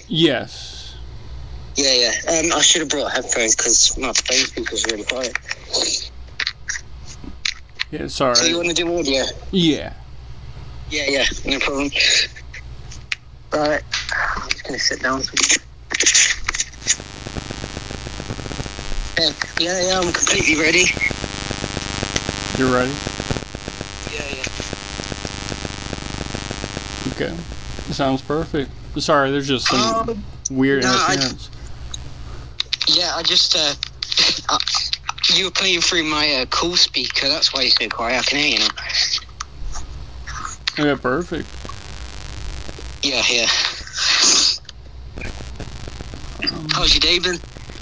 Yes. Yeah. I should have brought headphones because my phone speaker's really quiet. Yeah, sorry. So you want to do audio? Yeah. Yeah, no problem. Right, I'm just going to sit down. Yeah, I'm completely ready. You're ready? Yeah. Okay. Sounds perfect. Sorry, there's just some weird interference. I just, you were playing through my cool speaker, that's why you're so quiet. I can hear you now. Yeah, perfect. Yeah. How's your day been?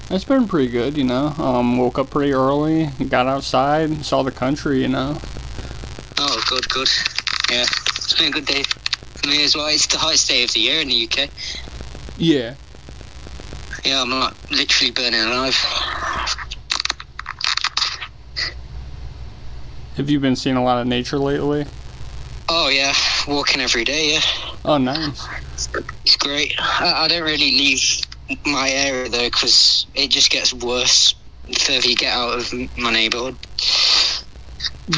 It's been pretty good, woke up pretty early, got outside, saw the country, Oh, good. Yeah, it's been a good day for me as well. It's the hottest day of the year in the UK. Yeah. Yeah, I'm like literally burning alive. Have you been seeing a lot of nature lately? Oh yeah, walking every day, yeah. Oh, nice. It's great. I don't really leave my area though, because it just gets worse the further you get out of my neighbourhood.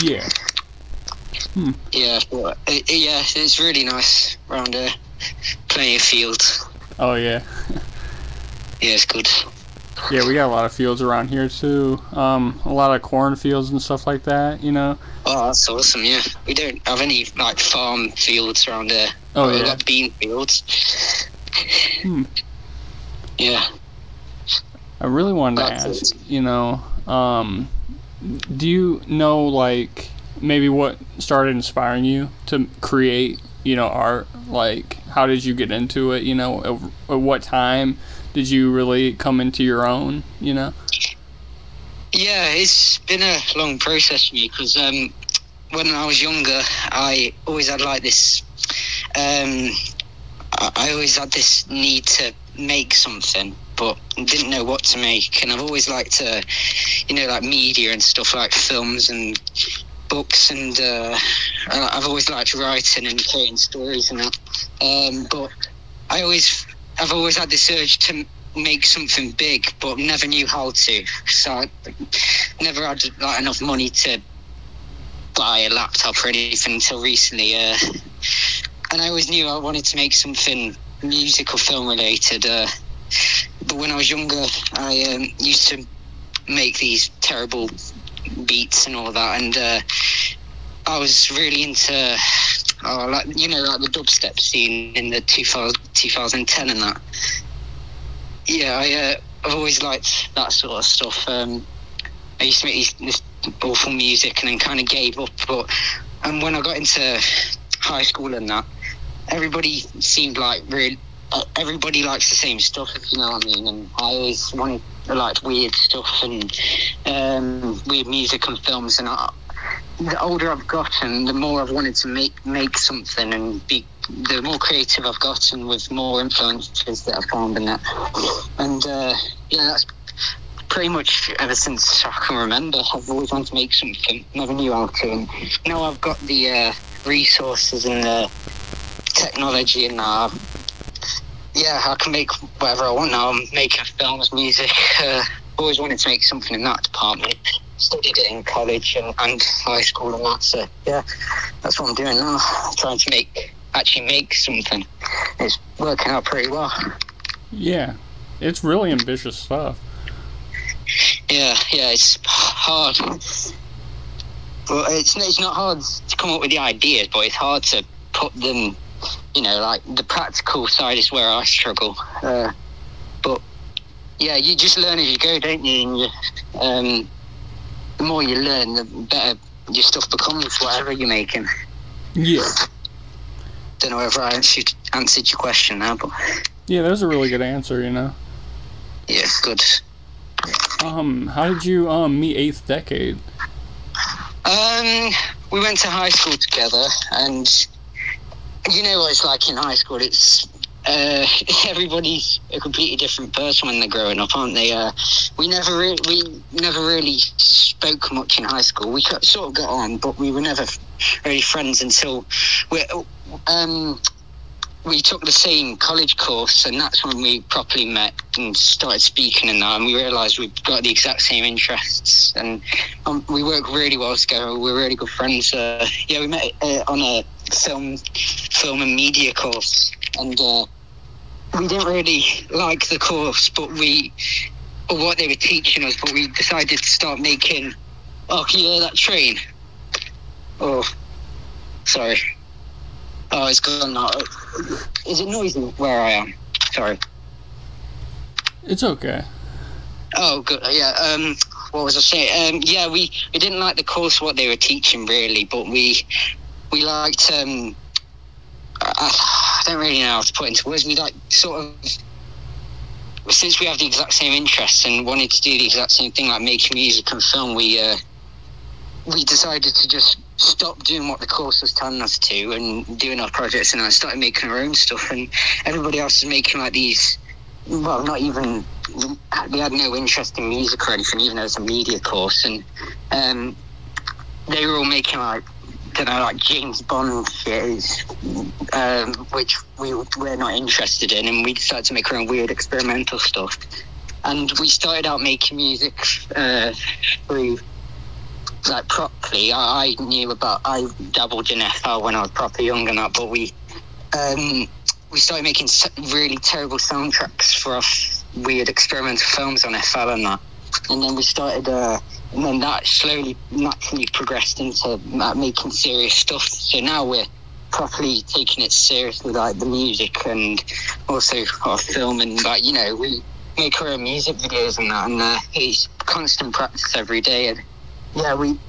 Yeah. Yeah, but it's really nice around here. Plenty of fields. Oh, yeah. Yeah, it's good. Yeah, we got a lot of fields around here too. A lot of cornfields and stuff like that, Oh, that's awesome, yeah. We don't have any, like, farm fields around here. Oh, We've yeah. got bean fields. Yeah. I really wanted to ask, do you know, like, maybe what started inspiring you to create, art? Like, how did you get into it, at what time did you really come into your own, Yeah, it's been a long process for me because when I was younger, I always had like this. I always had this need to make something, but didn't know what to make. And I've always liked to, like media and stuff, like films and books, and I've always liked writing and creating stories and that. But I've always had this urge to make something big, but never knew how to. So I never had like enough money to buy a laptop or anything until recently. And I always knew I wanted to make something music or film related. But when I was younger, I used to make these terrible beats and all that, and I was really into like the dubstep scene in the 2010 and that. Yeah, I've always liked that sort of stuff. I used to make this awful music and then kind of gave up. And when I got into high school and that, everybody seemed like everybody likes the same stuff, if you know what I mean. And I always liked weird stuff and weird music and films. And the older I've gotten, the more I've wanted to make something and be. The more creative I've gotten with more influences that I've found in that. And that's pretty much ever since I can remember. I've always wanted to make something, never knew how to. And now I've got the resources and the technology and I can make whatever I want now. I'm making films, music. Always wanted to make something in that department. Studied it in college and high school and that. So yeah, that's what I'm doing now. Trying to actually make something. It's working out pretty well. Yeah, it's really ambitious stuff. Yeah, it's hard. Well, it's not hard to come up with the ideas, but it's hard to put them, like the practical side is where I struggle. But yeah, you just learn as you go, don't you? And the more you learn, the better your stuff becomes, whatever you're making. Yeah. Don't know if I answered your question now, but yeah, that was a really good answer. Yeah, good. How did you meet Eighth Decade? We went to high school together, and you know what it's like in high school. It's everybody's a completely different person when they're growing up, aren't they? We never really spoke much in high school. We sort of got on, but we were never really friends until we took the same college course, and that's when we properly met and started speaking and that, and we realised we've got the exact same interests, and we work really well together. We're really good friends. We met on a film and media course, and we didn't really like the course, or what they were teaching us, but we decided to start making... Oh, can you hear that train? Oh, sorry. Oh, it's gone now. Is it noisy where I am? Sorry. It's okay. Oh, good. Yeah. What was I saying? We didn't like the course, what they were teaching, really, but we liked. I don't really know how to put it into words. We like sort of, since we have the exact same interests and wanted to do the exact same thing, like making music and film, we decided to just stop doing what the course was telling us to and doing our projects, and I started making our own stuff, and everybody else was making like these, well, not even, they had no interest in music or anything, even though it's a media course, and they were all making like, I don't know, like James Bond shit, which we're not interested in, and we decided to make our own weird experimental stuff. And we started out making music through, like, properly. I dabbled in FL when I was proper young and that, but we started making really terrible soundtracks for our weird experimental films on FL and that. And then we started, and then that slowly, naturally progressed into making serious stuff. So now we're properly taking it seriously, like the music and also our film, and like, you know, we make our own music videos and that, and it's constant practice every day. And yeah, we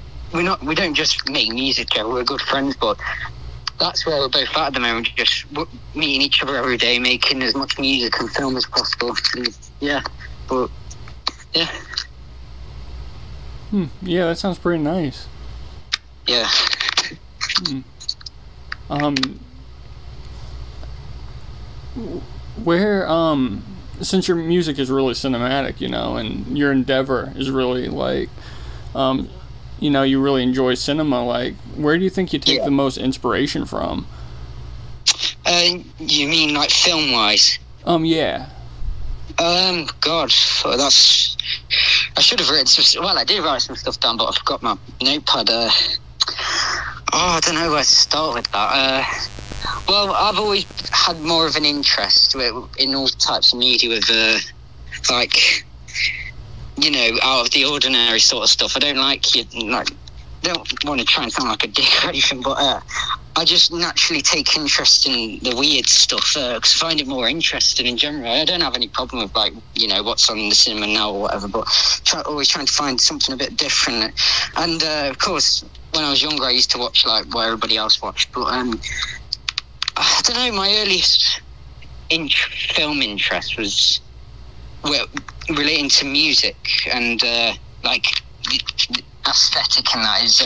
don't just make music, we're good friends, but that's where we're both at the moment, just meeting each other every day, making as much music and film as possible. And yeah. Yeah, that sounds pretty nice. Yeah. Where, since your music is really cinematic, you know, and your endeavor is really like, you know, you really enjoy cinema, like, where do you think you take the most inspiration from? You mean like film-wise? Yeah. God, that's... I should have written some... Well, I did write some stuff down, but I forgot my notepad. I don't know where to start with that. Well, I've always had more of an interest in all types of media with, like, you know, out of the ordinary sort of stuff. I don't don't want to try and sound like a dick or anything, but I just naturally take interest in the weird stuff because I find it more interesting in general. I don't have any problem with, like, you know, what's on the cinema now or whatever, but always trying to find something a bit different. And of course, when I was younger, I used to watch like what everybody else watched, but I don't know, my earliest film interest was relating to music and like the aesthetic, and that is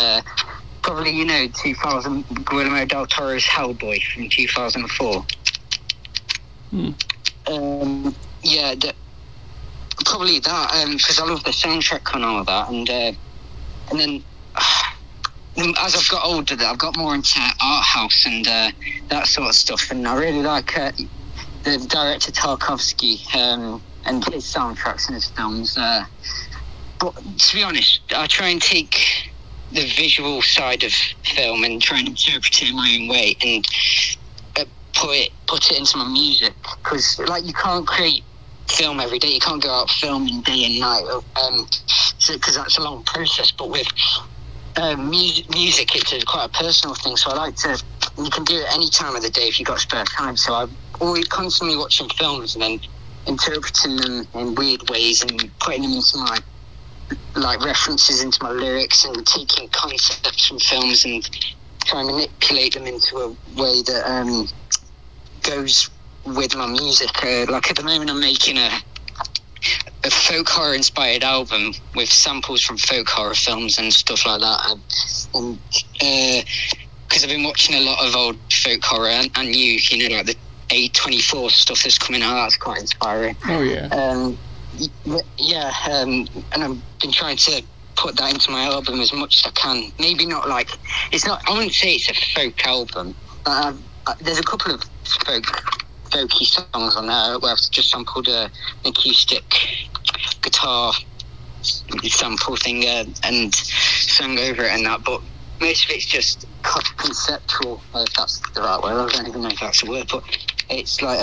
probably, you know, 2000, Guillermo del Toro's Hellboy from 2004. Yeah, probably that, because I love the soundtrack and all of that, and then as I've got older, I've got more into art house and that sort of stuff, and I really like the director Tarkovsky and his soundtracks and his films. But to be honest, I try and take the visual side of film and try and interpret it in my own way and put it into my music, because like, you can't create film every day. You can't go out filming day and night, because that's a long process. But with music, it's quite a personal thing, so I like to, you can do it any time of the day if you've got spare time. So I'm always constantly watching films and then interpreting them in weird ways and putting them into my, like, references into my lyrics, and taking concepts from films and trying to manipulate them into a way that goes with my music. Like, at the moment I'm making a folk horror inspired album with samples from folk horror films and stuff like that, and because I've been watching a lot of old folk horror and new, you know, like the A24 stuff that's coming out. That's quite inspiring. Oh yeah. And I've been trying to put that into my album as much as I can. Maybe not like, it's not, I wouldn't say it's a folk album, but there's a couple of folky songs on there where I've just sampled an acoustic guitar sample thing and sung over it and that, but most of it's just conceptual, if that's the right word. I don't even know if that's a word, but it's like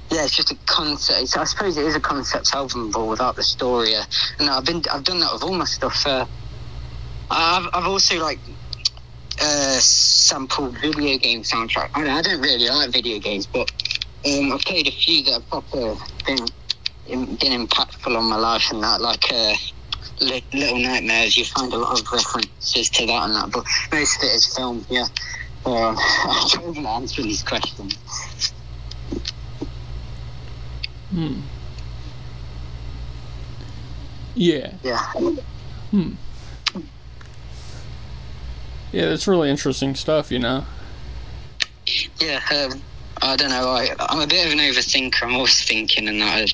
yeah, it's just a concept. I suppose it is a concept album, but without the story. And I've done that with all my stuff. I've also like sampled video game soundtrack. I don't really like video games, but I've played a few that have proper been impactful on my life and that, like Little Nightmares. You find a lot of references to that and that, but most of it is film. Yeah. I don't know answer these questions. Yeah. Yeah. Yeah, that's really interesting stuff, you know. Yeah, I don't know. I'm a bit of an overthinker. I'm always thinking and that.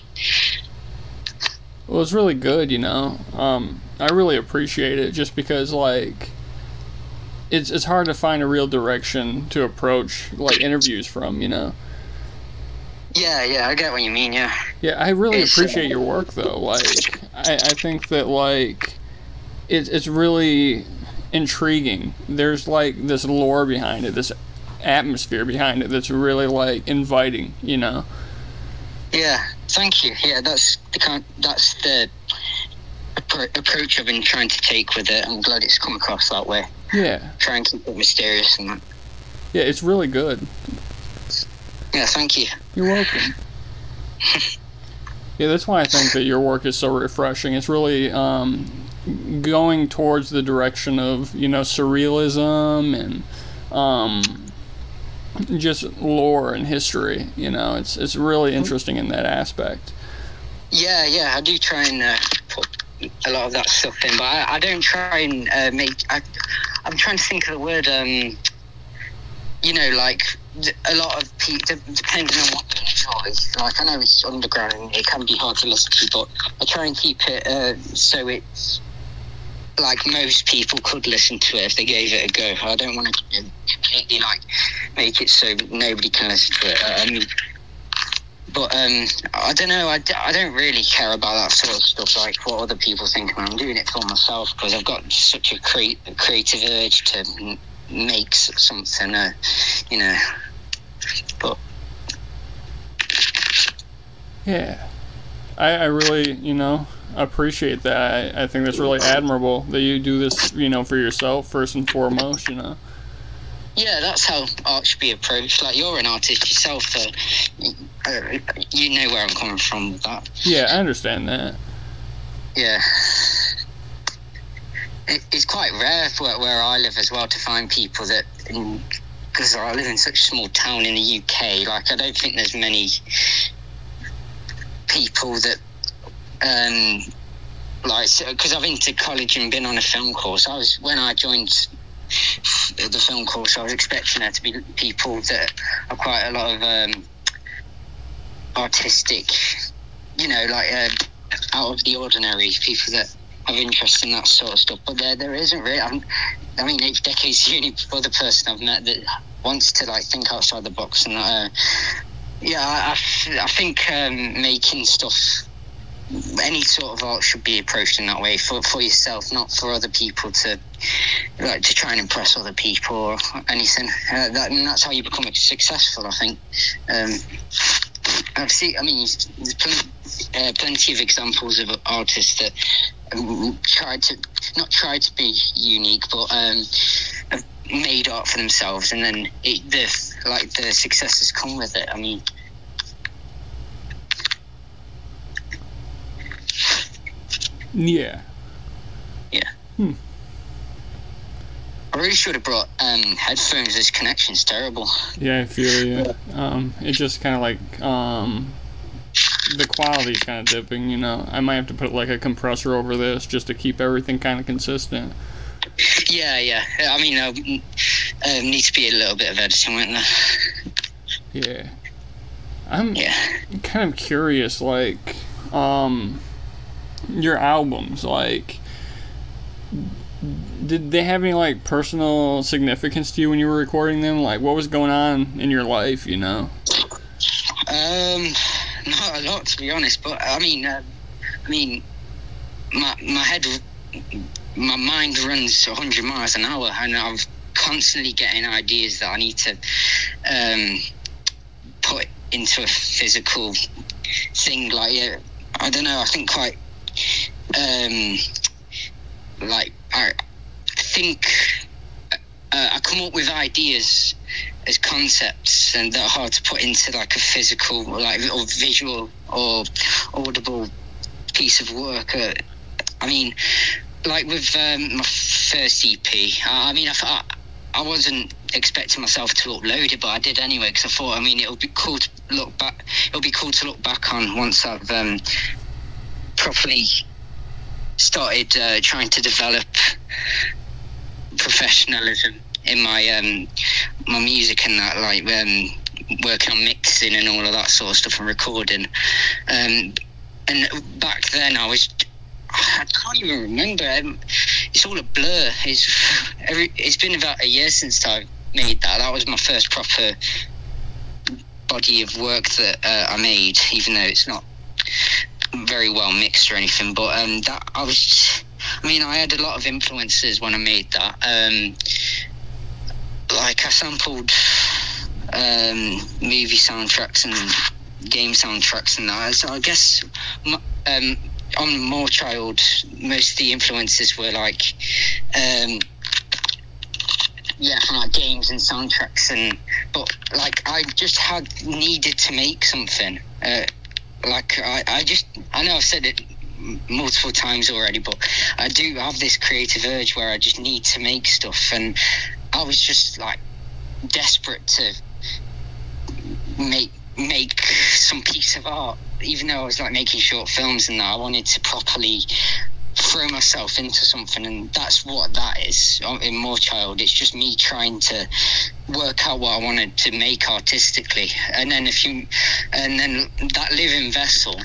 Well, it's really good, you know. I really appreciate it just because, like, it's hard to find a real direction to approach, like, interviews from, you know. Yeah, I get what you mean, yeah. Yeah, I really appreciate your work, though. Like, I think that, like, it's really intriguing. There's, like, this lore behind it, this atmosphere behind it that's really, like, inviting, you know. Yeah, thank you. Yeah, that's the approach I've been trying to take with it. I'm glad it's come across that way. Yeah. Try and keep it mysterious and that. Yeah, it's really good. Yeah, thank you. You're welcome. Yeah, that's why I think that your work is so refreshing. It's really going towards the direction of, you know, surrealism and just lore and history. You know, it's really interesting in that aspect. Yeah, I do try and put a lot of that stuff in, but I don't try and make. I'm trying to think of the word. You know, like a lot of people, depending on what they enjoy. Like, I know it's underground and it can be hard to listen to, but I try and keep it so it's like most people could listen to it if they gave it a go. I don't want to completely like make it so nobody can listen to it. But I don't know. I don't really care about that sort of stuff, like what other people think. I'm doing it for myself because I've got such a creative urge to make something, you know. But yeah, I really, you know, appreciate that. I think that's really admirable that you do this, you know, for yourself first and foremost, you know. Yeah, that's how art should be approached. Like, you're an artist yourself, you know where I'm coming from with that. Yeah, I understand that. Yeah. It's quite rare where I live as well to find people that, because I live in such a small town in the UK, like, I don't think there's many people that, like, because I've been to college and been on a film course. When I joined the film course, I was expecting there to be people that are quite a lot of artistic, you know, like out of the ordinary, people that have interest in that sort of stuff, but there isn't really. I mean, Decade's the only other person I've met that wants to like think outside the box, and yeah, I think making stuff, any sort of art should be approached in that way for yourself, not for other people to like to try and impress other people or anything. And that's how you become successful, I think. I mean, there's plenty of examples of artists that not tried to be unique, but have made art for themselves, and then the successes come with it. I mean, yeah. I really should have brought headphones. This connection's terrible. Yeah, I feel you. It just kind of like the quality's kind of dipping, you know. I might have to put like a compressor over this just to keep everything kind of consistent. Yeah. I mean, needs to be a little bit of editing, won't there? Yeah. I'm kind of curious, like, your albums, like, did they have any like personal significance to you when you were recording them? Like, what was going on in your life? You know. Not a lot, to be honest. But I mean, my head, my mind runs 100 miles an hour, and I'm constantly getting ideas that I need to put into a physical thing. Like, I don't know. I think quite. Like, I think I come up with ideas as concepts, and that are hard to put into like a physical, like, or visual or audible piece of work. I mean, like with my first EP, I wasn't expecting myself to upload it, but I did anyway, because I thought, I mean, it'll be cool to look back. It'll be cool to look back on once I've properly started trying to develop professionalism in my my music and that, like working on mixing and all of that sort of stuff and recording. And back then I can't even remember. It's all a blur. It's been about a year since I made that. That was my first proper body of work that I made, even though it's not very well mixed or anything. But that I had a lot of influences when I made that. Like, I sampled movie soundtracks and game soundtracks and that. So I guess on More Child, most of the influences were like from like games and soundtracks, but like I just needed to make something. Like I know I've said it multiple times already, but I do have this creative urge where I just need to make stuff, and I was just like desperate to make some piece of art. Even though I was like making short films and that, I wanted to properly throw myself into something, and that's what that is in More Child. It's just me trying to work out what I wanted to make artistically, and then that living vessel,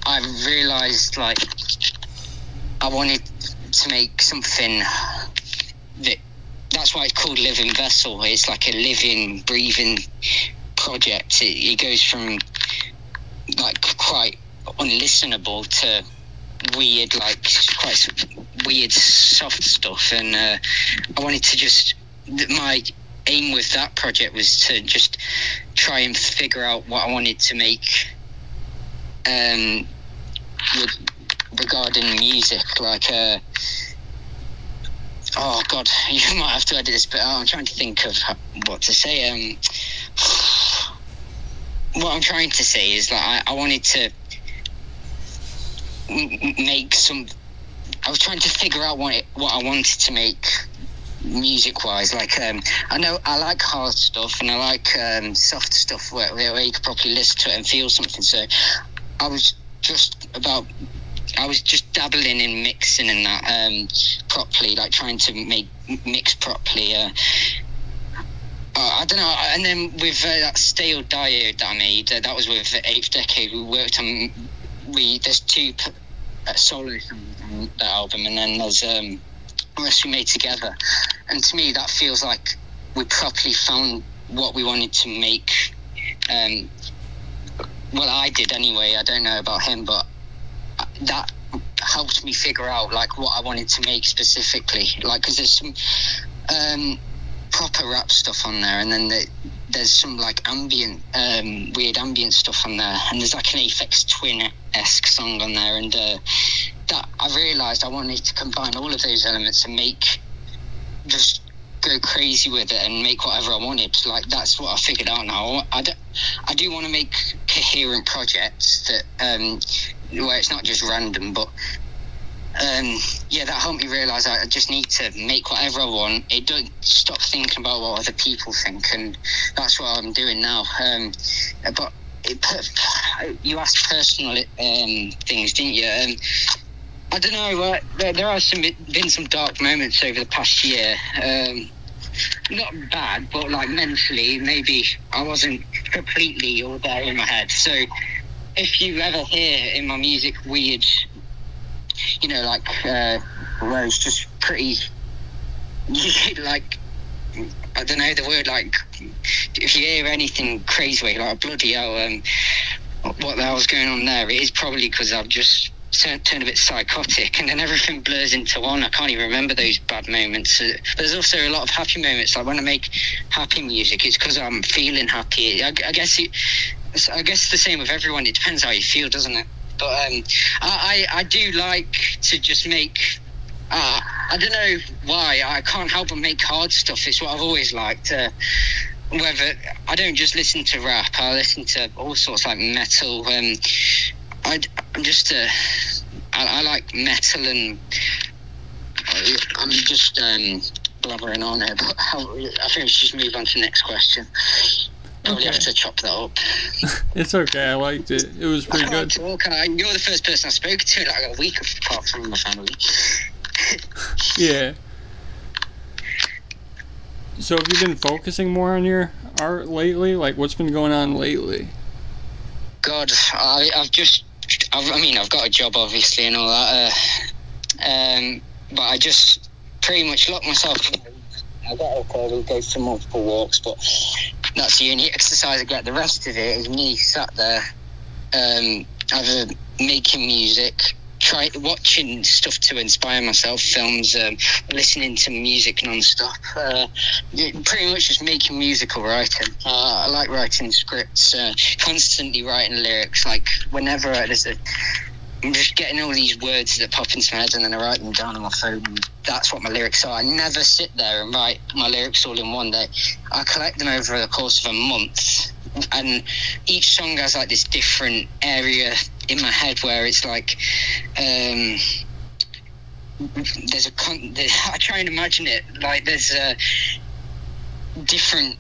I realized like I wanted to make something that's why it's called Living Vessel. It's like a living, breathing project. It goes from like quite unlistenable to weird, like quite weird soft stuff, and I wanted to my aim with that project was to just try and figure out what I wanted to make regarding music. Like oh god, you might have to edit this, but I'm trying to think of what to say. What I'm trying to say is that I wanted to make some. I was trying to figure out what I wanted to make music-wise. Like I know I like hard stuff and I like soft stuff where you could properly listen to it and feel something. So I was just dabbling in mixing and that properly, like trying to mix properly. I don't know. And then with that Stale Diode that I made, that was with Eighth Decade. We worked on. There's two solo songs on that album, and then there's the rest we made together. And to me, that feels like we properly found what we wanted to make. Well, I did anyway. I don't know about him, but that helped me figure out like what I wanted to make specifically. Like, because there's some proper rap stuff on there, and then there's some like ambient, weird ambient stuff on there, and there's like an Aphex Twin-esque song on there, and that I realised I wanted to combine all of those elements and just go crazy with it and make whatever I wanted. Like, that's what I figured out now. I do want to make coherent projects that where it's not just random, but that helped me realise I just need to make whatever I want. It don't stop thinking about what other people think, and that's what I'm doing now. But you asked personal things, didn't you? I don't know. There have been some dark moments over the past year. Not bad, but like mentally, maybe I wasn't completely all there in my head. So if you ever hear in my music weird, like where it's just pretty, like, I don't know the word, like, if you hear anything crazy, where you're like, bloody hell, what the hell's going on there? It is probably because I've just turned a bit psychotic, and then everything blurs into one. I can't even remember those bad moments. There's also a lot of happy moments. Like when I make happy music, it's because I'm feeling happy. I guess the same with everyone. It depends how you feel, doesn't it? But I do like to just make. I don't know why. I can't help but make hard stuff. It's what I've always liked. Whether I don't just listen to rap, I listen to all sorts, like metal. I'm just I like metal, and I'm just blabbering on here. But I think we should just move on to the next question. Probably have to chop that up. It's okay. I liked it. It was pretty good. You're the first person I spoke to in like a week apart from my family. Yeah. So have you been focusing more on your art lately? Like, what's been going on lately? God, I've got a job, obviously, and all that. But I just pretty much locked myself in. I get up early, go for multiple walks, but that's the only exercise I get. The rest of it is me sat there, either making music, watching stuff to inspire myself, films, listening to music non-stop, pretty much just making musical writing. I like writing scripts, constantly writing lyrics. Like whenever I'm just getting all these words that pop into my head, and then I write them down on my phone, and that's what my lyrics are. I never sit there and write my lyrics all in one day. I collect them over the course of a month, and each song has like this different area in my head where it's like I try and imagine it like there's different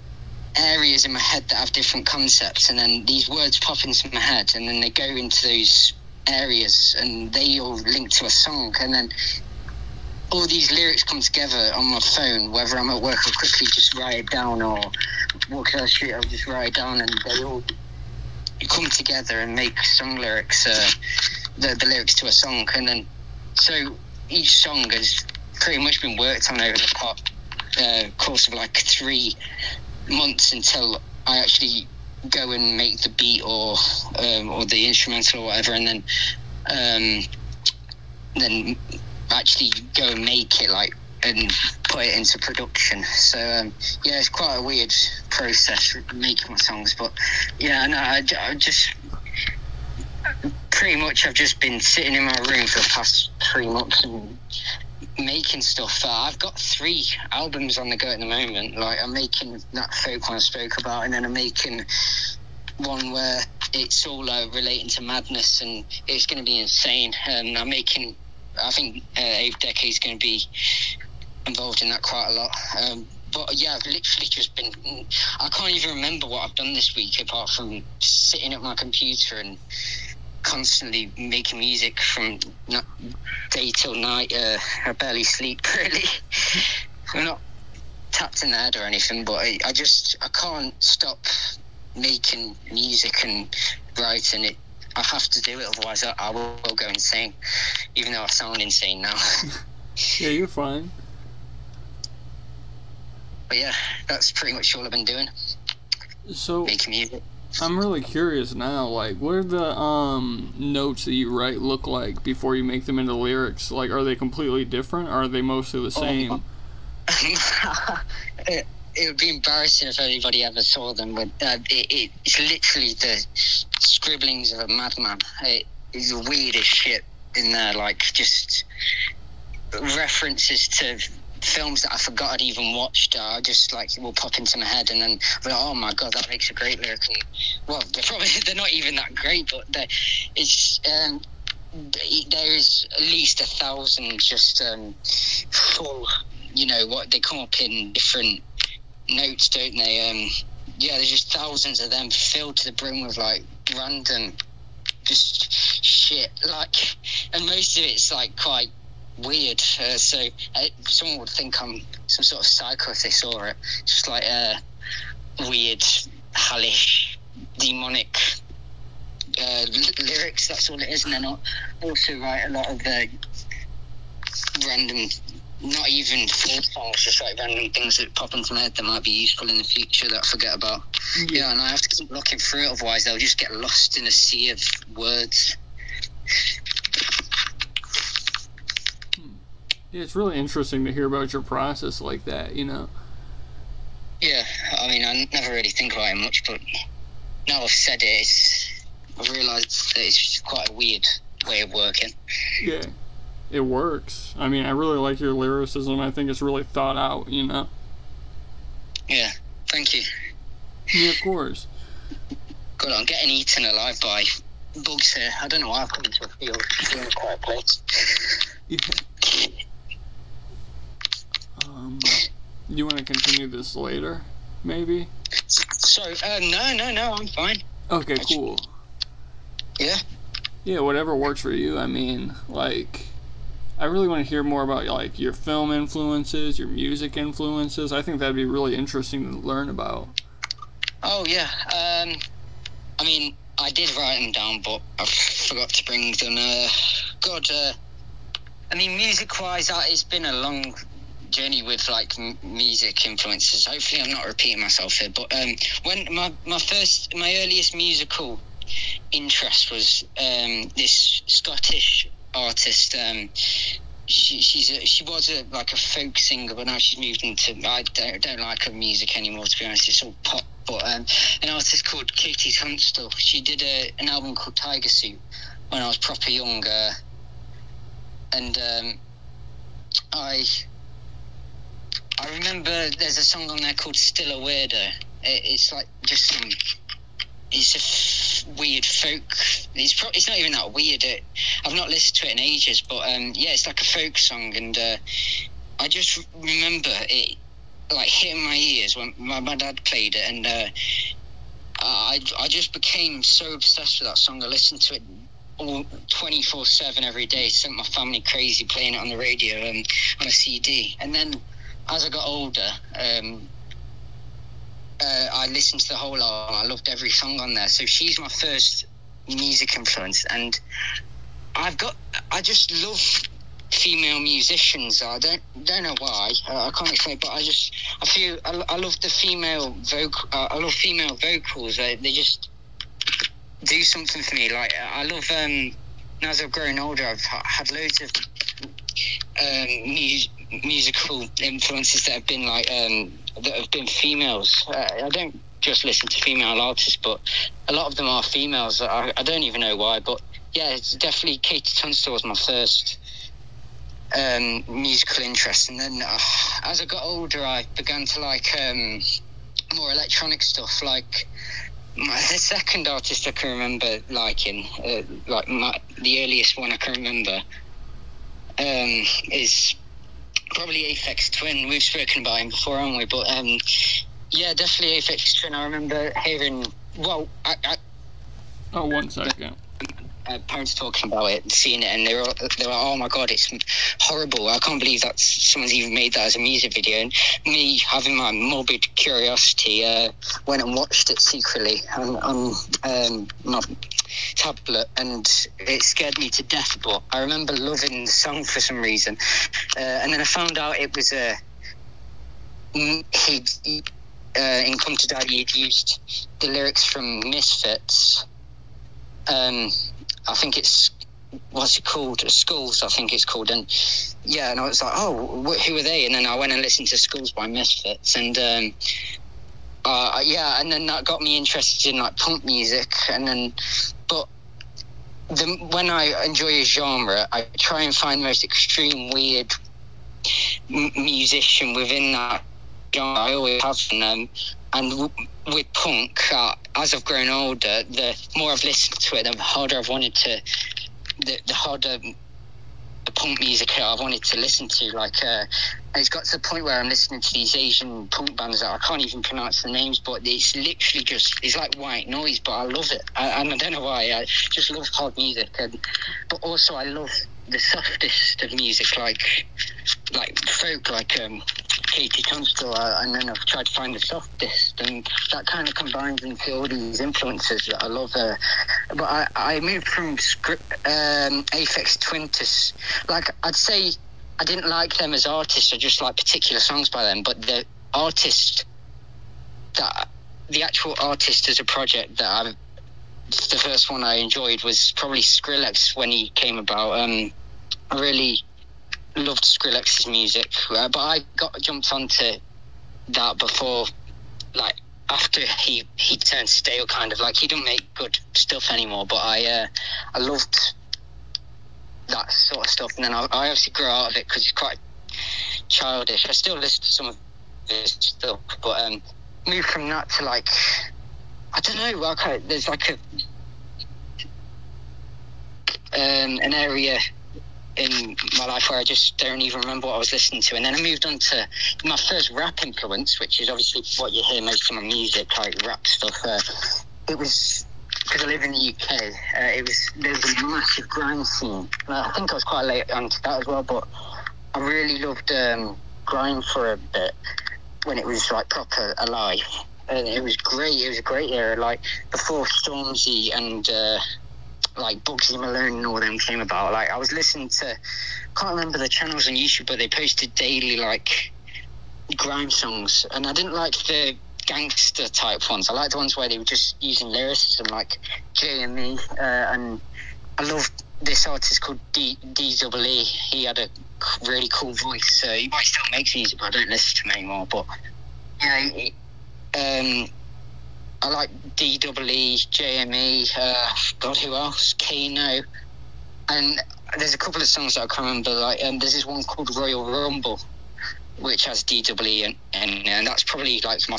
areas in my head that have different concepts, and then these words pop into my head, and then they go into those areas, and they all link to a song, and then all these lyrics come together on my phone. Whether I'm at work, I'll quickly just write it down, or walking down the street, I'll just write it down, and they all come together and make song lyrics, the lyrics to a song. And then so each song has pretty much been worked on over the course of like 3 months until I actually go and make the beat or the instrumental or whatever, and then actually go and make it, like, and put it into production. So yeah, it's quite a weird process making my songs, but yeah, no, I just pretty much I've just been sitting in my room for the past 3 months and making stuff. I've got 3 albums on the go at the moment. Like I'm making that folk one I spoke about, and then I'm making one where it's all relating to madness, and it's going to be insane. And I'm making, I think Eighth Decade's going to be involved in that quite a lot. But yeah, I've literally just been, I can't even remember what I've done this week apart from sitting at my computer and constantly making music from day till night. I barely sleep, really. I'm not tapped in the head or anything, but I can't stop making music and writing it. I have to do it, otherwise I will go insane, even though I sound insane now. Yeah, you're fine. But yeah, that's pretty much all I've been doing. So making music. I'm really curious now, like, what are the notes that you write look like before you make them into lyrics? Like, are they completely different, or are they mostly the same? It would be embarrassing if anybody ever saw them, but it's literally the scribblings of a madman. It is the weirdest shit in there, like just references to films that I forgot I'd even watched. I just like will pop into my head, and then I'm like, oh my god, that makes a great lyric. And well, they're not even that great, but it's there is at least 1,000 just full. You know what, they come up in different notes, don't they? Yeah, there's just thousands of them filled to the brim with like random just shit, like, and most of it's like quite weird, so someone would think I'm some sort of psycho if they saw it. It's just like weird, hellish, demonic lyrics. That's all it is. And then I also write a lot of random, not even full songs, just like random things that pop into my head that might be useful in the future that I forget about. Yeah, and I have to keep looking through it, otherwise they'll just get lost in a sea of words. Yeah, it's really interesting to hear about your process like that, you know? Yeah, I mean, I never really think about it much, but now I've said it, I've realised that it's quite a weird way of working. Yeah, it works. I mean, I really like your lyricism. I think it's really thought out, you know? Yeah, thank you. Yeah, of course. God, I'm getting eaten alive by bugs here. I don't know why I've come into a field. It's in a quiet place. Yeah. You want to continue this later, maybe? So, no, I'm fine. Okay, cool. Yeah? Yeah, whatever works for you. I mean, like, I really want to hear more about, like, your film influences, your music influences. I think that'd be really interesting to learn about. Oh, yeah. I mean, I did write them down, but I forgot to bring them. I mean, music-wise, it's been a long journey with like music influences. Hopefully I'm not repeating myself here, but when my earliest musical interest was this Scottish artist. She was like a folk singer, but now she's moved into, I don't like her music anymore, to be honest. It's all pop. But an artist called Katie Tunstall, she did an album called Tiger Suit when I was proper young, and I remember there's a song on there called Still a Weirdo. It's like just some, it's a weird folk, it's not even that weird. I've not listened to it in ages, but yeah, it's like a folk song, and I just remember it like hitting my ears when my dad played it, and I just became so obsessed with that song. I listened to it all 24/7 every day. Sent my family crazy playing it on the radio on a CD. And then as I got older, I listened to the whole album. I loved every song on there. So she's my first music influence, and I just love female musicians. I don't know why. I can't explain, but I love the female vocal. I love female vocals. They just do something for me. Like I love. Now as I've grown older, I've had loads of musical influences that have been like that have been females. I don't just listen to female artists, but a lot of them are females. I don't even know why, but yeah, it's definitely Katie Tunstall was my first musical interest, and then as I got older, I began to like more electronic stuff. Like the second artist I can remember liking, the earliest one I can remember, is probably Aphex Twin. We've spoken about him before, haven't we? But yeah, definitely Aphex Twin. I remember hearing. Well, Oh, 1 second. Parents talking about it, seeing it, and they were like, "Oh my god, it's horrible! I can't believe that someone's even made that as a music video." And me, having my morbid curiosity, went and watched it secretly on my tablet, and it scared me to death. But I remember loving the song for some reason, and then I found out it was in Come to Daddy he'd used the lyrics from Misfits. I think it's, what's it called? Skulls, I think it's called. And yeah, and I was like, oh, who are they? And then I went and listened to Skulls by Misfits, and yeah, and then that got me interested in like punk music. And then, but when I enjoy a genre, I try and find the most extreme, weird musician within that genre. I always have, and with punk, as I've grown older, the more I've listened to it, the harder I've wanted to, the harder the punk music I've wanted to listen to. Like, it's got to the point where I'm listening to these Asian punk bands that I can't even pronounce the names, but it's literally just, it's like white noise, but I love it. And I don't know why, I just love hard music. But also I love the softest of music, like folk, like Katie Tunstall, and then I've tried to find the softest, and that kind of combines into all these influences that I love. But I moved from Aphex Twin to, like, I'd say I didn't like them as artists. I just like particular songs by them. But the actual artist as a project the first one I enjoyed was probably Skrillex when he came about. I really loved Skrillex's music, but I jumped onto that before, like after he turned stale, kind of like he don't make good stuff anymore. But I loved that sort of stuff, and then I obviously grew out of it because it's quite childish. I still listen to some of his stuff, but moved from that to like, I don't know, like there's like an area in my life where I just don't even remember what I was listening to. And then I moved on to my first rap influence, which is obviously what you hear most of my music, like rap stuff. It was, because I live in the UK, there was a massive grime scene. I think I was quite late onto that as well, but I really loved grime for a bit when it was like proper alive. And it was great. It was a great era, like before Stormzy and like Bugsy Malone and all them came about. Like I was listening to, can't remember the channels on YouTube, but they posted daily like grime songs, and I didn't like the gangster type ones. I liked the ones where they were just using lyricism, like JME, and I loved this artist called D-double-E. He had a really cool voice. He might still makes music, but I don't listen to him anymore. But yeah, I like D-double-E, JME, God, who else? Kano. And there's a couple of songs that I can't remember. Like there's this one called Royal Rumble, which has D-double-E, and that's probably like the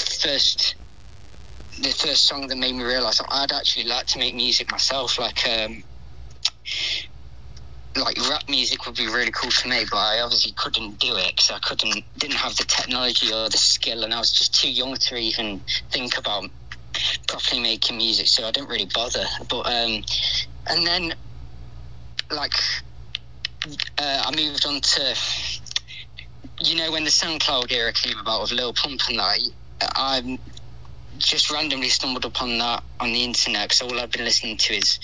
first song that made me realise I'd actually like to make music myself. Like rap music would be really cool to make, but I obviously couldn't do it because I didn't have the technology or the skill, and I was just too young to even think about properly making music, so I didn't really bother. But and then like I moved on to, you know, when the SoundCloud era came about with Lil Pump and that, I just randomly stumbled upon that on the internet because all I've been listening to is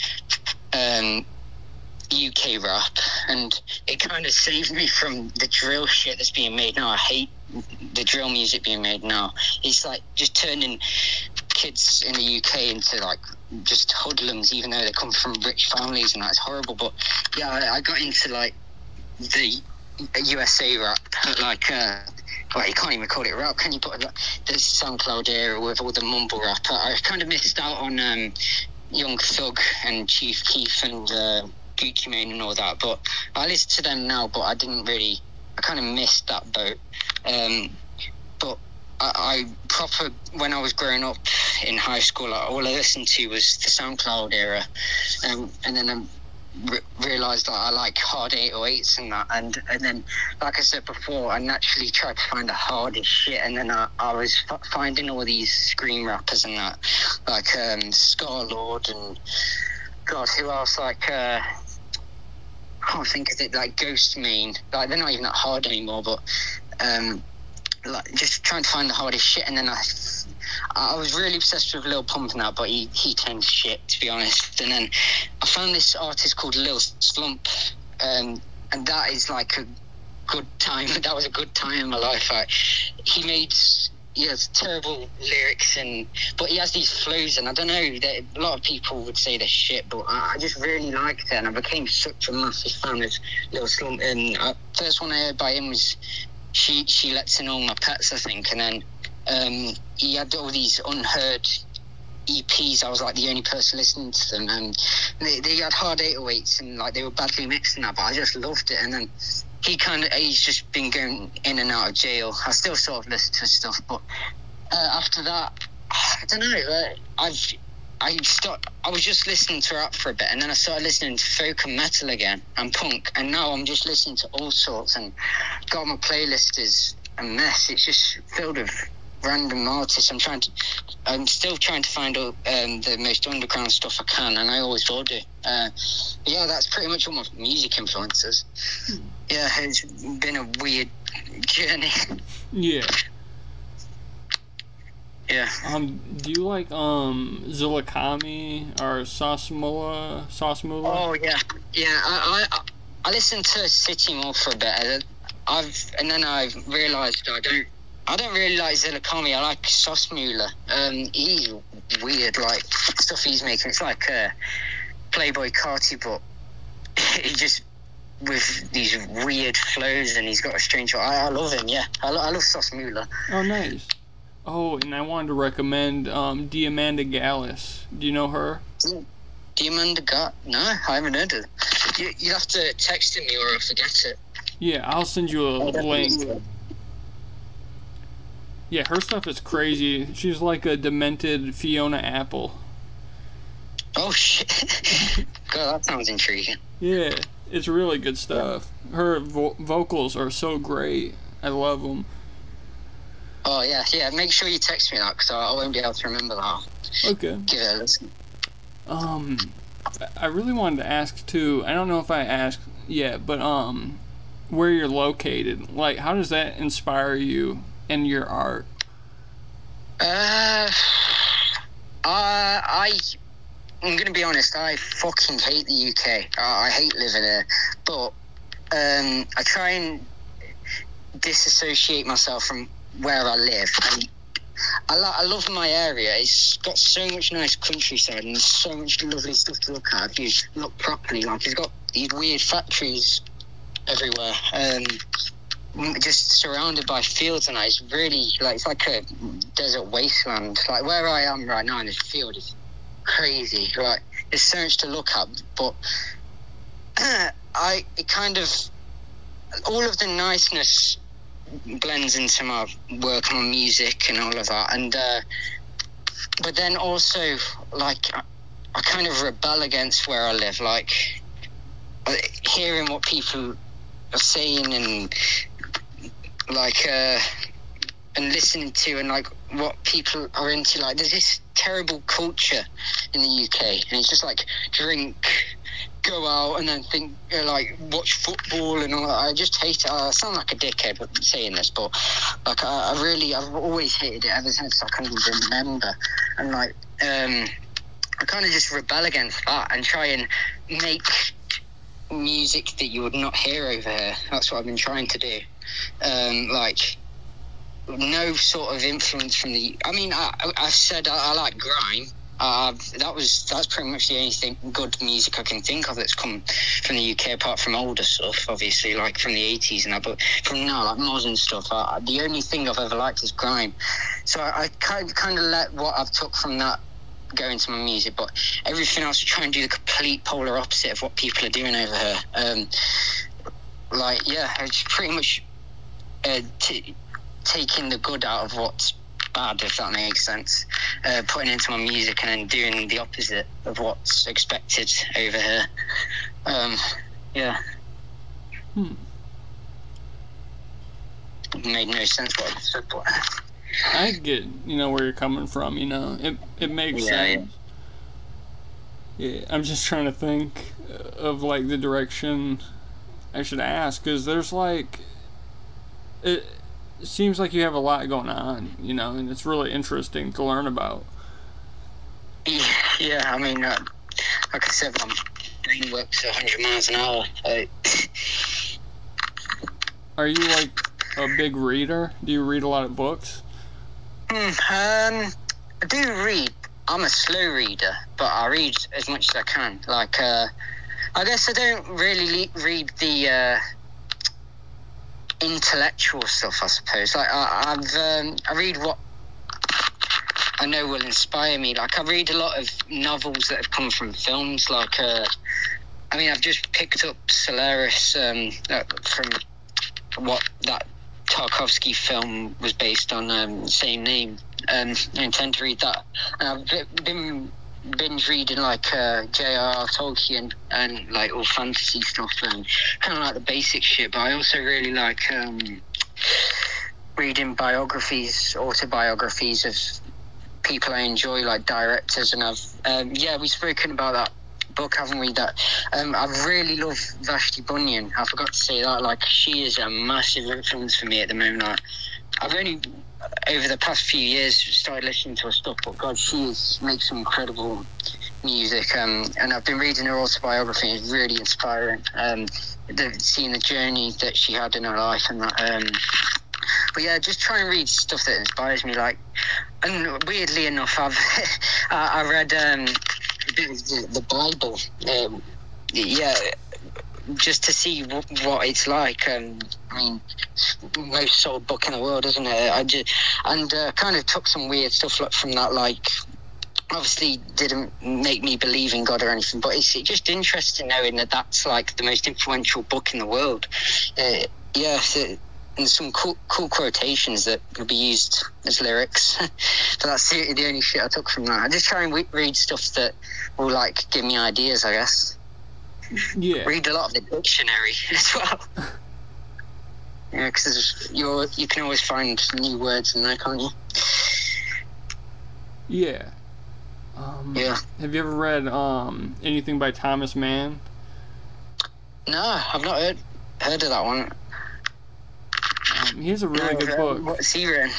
UK rap, and it kind of saved me from the drill shit that's being made now. I hate the drill music being made now. It's like just turning kids in the UK into like just hoodlums, even though they come from rich families, and that's horrible. But yeah, I got into like the USA rap, like well, you can't even call it rap, can you? But the SoundCloud era with all the mumble rap, I kind of missed out on Young Thug and Chief Keef and Gucci Mane and all that, but I listen to them now, but I kind of missed that boat. But I proper, when I was growing up in high school, all I listened to was the SoundCloud era, and then I realised that I like hard 808s and that, and then, like I said before, I naturally tried to find the hardest shit, and then I was finding all these scream rappers and that, like Scar-Lord and God, who else, like I can't think of it, like Ghost Main. Like they're not even that hard anymore, but like just trying to find the hardest shit. And then I was really obsessed with Lil Pump now, but he turned shit, to be honest. And then I found this artist called Lil Slump, and that is like a good time. That was a good time in my life. He has terrible lyrics, but he has these flows, and I don't know, a lot of people would say they're shit, but I just really liked it, and I became such a massive fan of Lil Slump. And first one I heard by him was She Lets In All My Pets, I think, and then he had all these unheard EPs. I was like the only person listening to them, and they had hard 808s, and like they were badly mixed and that, but I just loved it. And then he's just been going in and out of jail. I still sort of listen to his stuff, but after that, I don't know. I was just listening to rap for a bit, and then I started listening to folk and metal again and punk, and now I'm just listening to all sorts. And God, my playlist is a mess. It's just filled with random artists. I'm still trying to find all the most underground stuff I can, and I always will do. Yeah, that's pretty much all my music influences. Yeah, it's been a weird journey. Yeah. Yeah. Do you like Zillakami or Sauce Mula? Oh yeah, yeah. I listened to City Mall for a bit. and then I've realised I don't really like Zillikami. I like Sauce Mueller. He's weird, like stuff he's making. It's like Playboy Carti, but he just with these weird flows, and he's got a strange. I love him. Yeah, I love Sauce Mueller. Oh, nice. Oh, and I wanted to recommend Diamanda Gallis. Do you know her? Diamanda Gallis? No, I haven't heard of it. You have to text it me or I'll forget it. Yeah, I'll send you a link. Yeah, her stuff is crazy. She's like a demented Fiona Apple. Oh, shit. God, that sounds intriguing. Yeah, it's really good stuff. Her vocals are so great. I love them. Oh, yeah. Make sure you text me that, because I won't be able to remember that. Okay. Give it a listen. I really wanted to ask, too. I don't know if I asked yet, but, where you're located. Like, how does that inspire you in your art? I'm going to be honest, I fucking hate the UK. I hate living here. But I try and disassociate myself from where I live. And I love my area. It's got so much nice countryside and so much lovely stuff to look at if you look properly. Like, it's got these weird factories everywhere. Just surrounded by fields, and it's really like it's like a desert wasteland. Like where I am right now in this field is crazy. Like there's so much to look at, but it kind of all of the niceness blends into my work and my music and all of that, and but then also like I kind of rebel against where I live, like hearing what people are saying and like and listening to and like what people are into. Like there's this terrible culture in the UK, and it's just like drink, go out, and then think like watch football and all that. I just hate it. I sound like a dickhead saying this, but like I've always hated it ever since I can remember. And like I kind of just rebel against that and try and make music that you would not hear over here. That's what I've been trying to do. Like no sort of influence from the. I mean, I've said I like grime. That's pretty much the only thing good music I can think of that's come from the UK, apart from older stuff, obviously, like from the 80s and that. But from now, like modern stuff, the only thing I've ever liked is grime. So I kind of let what I've took from that go into my music, but everything else I try and do the complete polar opposite of what people are doing over here. Like yeah, it's pretty much taking the good out of what's bad, if that makes sense, putting into my music and then doing the opposite of what's expected over here. Yeah. It made no sense what I said, but I get, where you're coming from, it makes sense. Yeah, I'm just trying to think of, like, the direction I should ask, because there's, like, it seems like you have a lot going on, and it's really interesting to learn about. Yeah, I mean, like I said, my brain works 100 miles an hour. Are you, like, a big reader? Do you read a lot of books? I do read. I'm a slow reader, but I read as much as I can. Like, I guess I don't really read the intellectual stuff, I suppose. Like, I read what I know will inspire me. Like, I read a lot of novels that have come from films. Like, I've just picked up Solaris from what that Tarkovsky film was based on, same name. I intend to read that. And I've been binge reading like J.R.R. Tolkien and like all fantasy stuff and kind of like the basic shit. But I also really like reading autobiographies of people I enjoy, like directors. And we've spoken about that book, haven't we? That I really love Vashti Bunyan. I forgot to say that. Like, she is a massive influence for me at the moment. I've only over the past few years started listening to her stuff, but God, she makes some incredible music, and I've been reading her autobiography. It's really inspiring. Seeing the journey that she had in her life and that. But yeah, just try and read stuff that inspires me. Like, and weirdly enough, I read a bit of the Bible. Yeah, just to see what it's like. I mean, most sold book in the world, isn't it? Kind of took some weird stuff from that. Like, obviously, didn't make me believe in God or anything, but it's just interesting knowing that that's like the most influential book in the world. Yeah. And some cool quotations that could be used as lyrics. But that's the only shit I took from that. I just try and read stuff that will like give me ideas, I guess. Yeah. Read a lot of the dictionary as well. Yeah, because you can always find new words in there, can't you? Yeah. Yeah. Have you ever read anything by Thomas Mann? No, I've not heard of that one. He has a really good book. What's he written?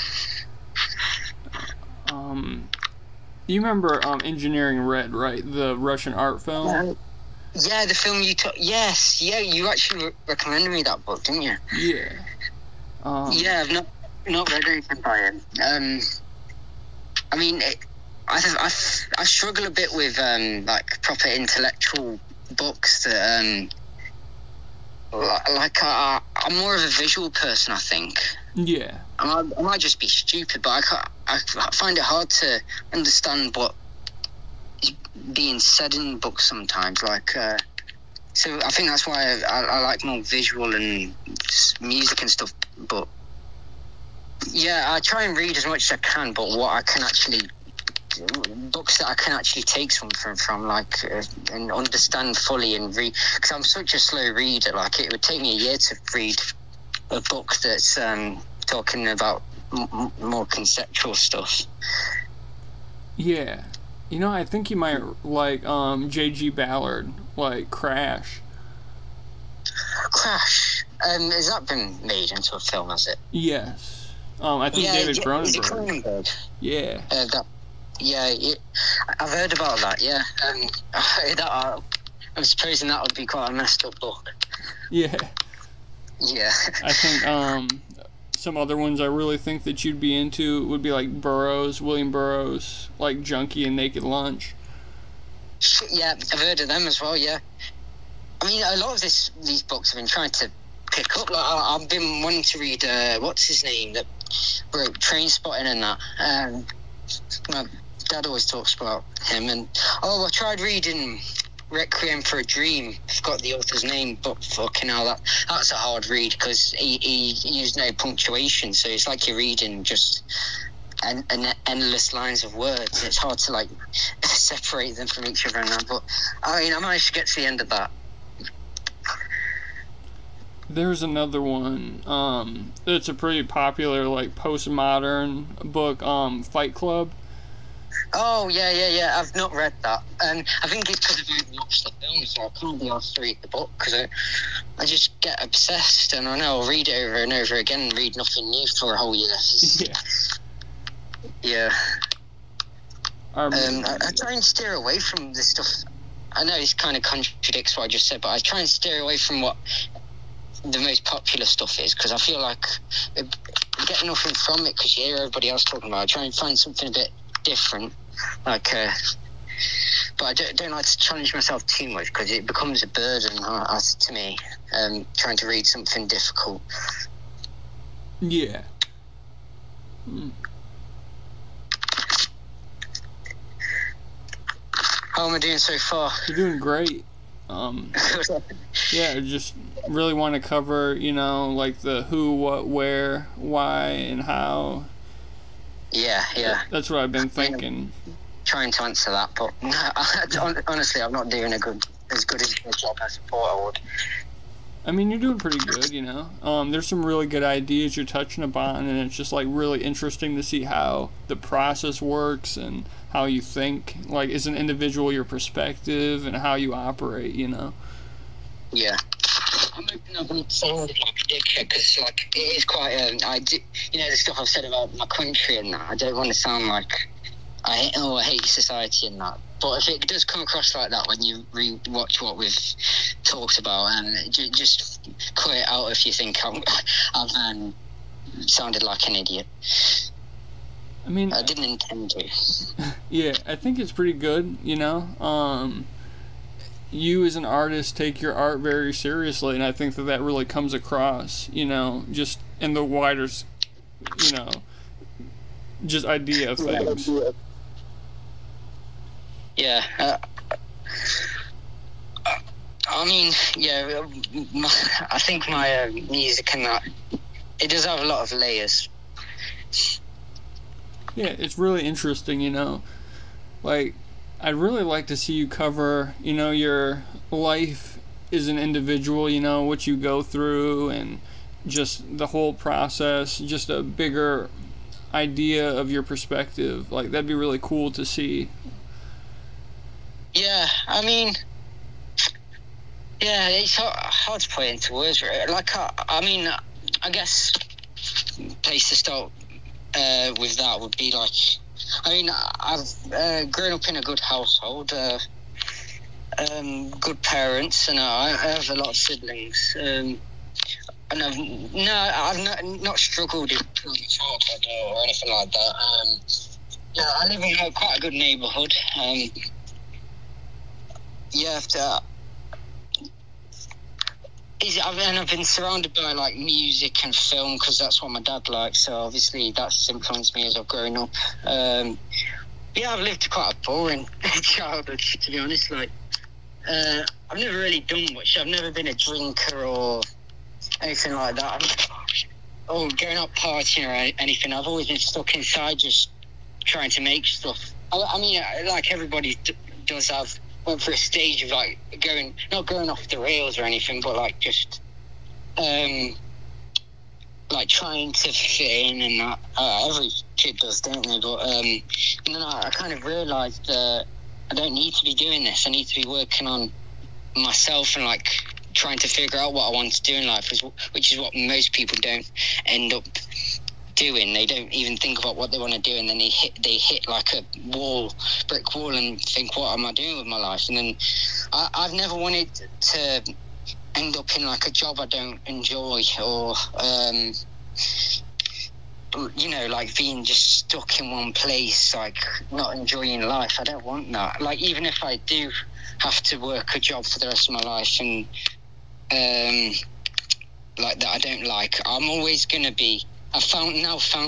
You remember Engineering Red, right? The Russian art film? Yeah, the film you took. Yes, yeah, you actually recommended me that book, didn't you? Yeah. Yeah, I've not read anything by him. I mean, I struggle a bit with like proper intellectual books that I'm more of a visual person, I think. Yeah. I might just be stupid, but I find it hard to understand what is being said in books sometimes. Like, so I think that's why I like more visual and music and stuff. But yeah, I try and read as much as I can, but what I can actually books that I can actually take something from, like, and understand fully and read, because I'm such a slow reader. Like, it would take me a year to read a book that's talking about more conceptual stuff. Yeah. You know, I think you might like J.G. Ballard, like Crash. Crash? Has that been made into a film, has it? Yes. I think David Cronenberg. Is it Cronenberg? Yeah. I've heard about that, yeah. I'm supposing that would be quite a messed up book. Yeah. Yeah. I think some other ones I really think that you'd be into would be like William Burroughs, like Junkie and Naked Lunch. Yeah, I've heard of them as well, yeah. I mean, a lot of these books I've been trying to pick up. Like, I've been wanting to read, what's his name, that wrote Trainspotting and that. My dad always talks about him. And I tried reading Requiem for a Dream. I forgot the author's name, but fucking hell, that's a hard read, because he used no punctuation, so it's like you're reading just an endless lines of words. It's hard to like separate them from each other and that. But I mean, I managed to get to the end of that. There's another one. It's a pretty popular, like, postmodern book, Fight Club. Oh, yeah. I've not read that. I think it's because I've watched the film, so I can't be asked to read the book, because I just get obsessed, and I know I'll read it over and over again and read nothing new for a whole year. Yeah. I try and steer away from this stuff. I know it kind of contradicts what I just said, but I try and steer away from what the most popular stuff is, because I feel like I get nothing from it because you hear everybody else talking about it. I try and find something a bit different, like, but I don't like to challenge myself too much, because it becomes a burden to me, trying to read something difficult. Yeah. How am I doing so far? You're doing great. Yeah, just really want to cover, like the who, what, where, why, and how. Yeah. That's what I've been thinking. Trying to answer that, but honestly, I'm not doing as good a job as I thought I would. I mean, you're doing pretty good, There's some really good ideas you're touching upon, and it's just, like, really interesting to see how the process works and how you think, like, as an individual, your perspective, and how you operate, Yeah. I'm hoping I haven't sounded like a dickhead, because, like, it is quite, the stuff I've said about my country and that, I don't want to sound like I hate society and that, But if it does come across like that when you re-watch what we've talked about, just cut it out if you think I've sounded like an idiot. I mean, I didn't intend to. Yeah, I think it's pretty good, you know. You as an artist take your art very seriously, and I think that really comes across, you know, just in the wider, you know, just idea of things. Yeah. I mean, yeah, I think my music and that, it does have a lot of layers. Yeah, it's really interesting, you know. Like, I'd really like to see you cover, you know, your life as an individual, you know, what you go through and just the whole process, just a bigger idea of your perspective. Like, that'd be really cool to see. Yeah, I mean, yeah, it's hard to put it into words. Like, I mean, I guess place to start with that would be like, I mean, I've grown up in a good household, good parents, and I have a lot of siblings. And I've not struggled in childhood or anything like that. Yeah, I live in quite a good neighbourhood. Yeah, I've been surrounded by like music and film because that's what my dad likes. So obviously that's influenced me as I've grown up. Yeah, I've lived quite a boring childhood, to be honest. Like, I've never really done much. I've never been a drinker or anything like that. Or going out partying or anything. I've always been stuck inside, just trying to make stuff. I mean, like everybody does have. Went through a stage of like not going off the rails or anything, but like just like trying to fit in, and that every kid does, don't they? But and then I kind of realised I don't need to be doing this. I need to be working on myself and like trying to figure out what I want to do in life, which is what most people don't end up doing. They don't even think about what they want to do, and then they hit like a brick wall, and think, what am I doing with my life? And then I've never wanted to end up in like a job I don't enjoy, or you know, like being just stuck in one place, like not enjoying life. I don't want that. Like, even if I do have to work a job for the rest of my life and like that I don't like, I'm always gonna be, I've found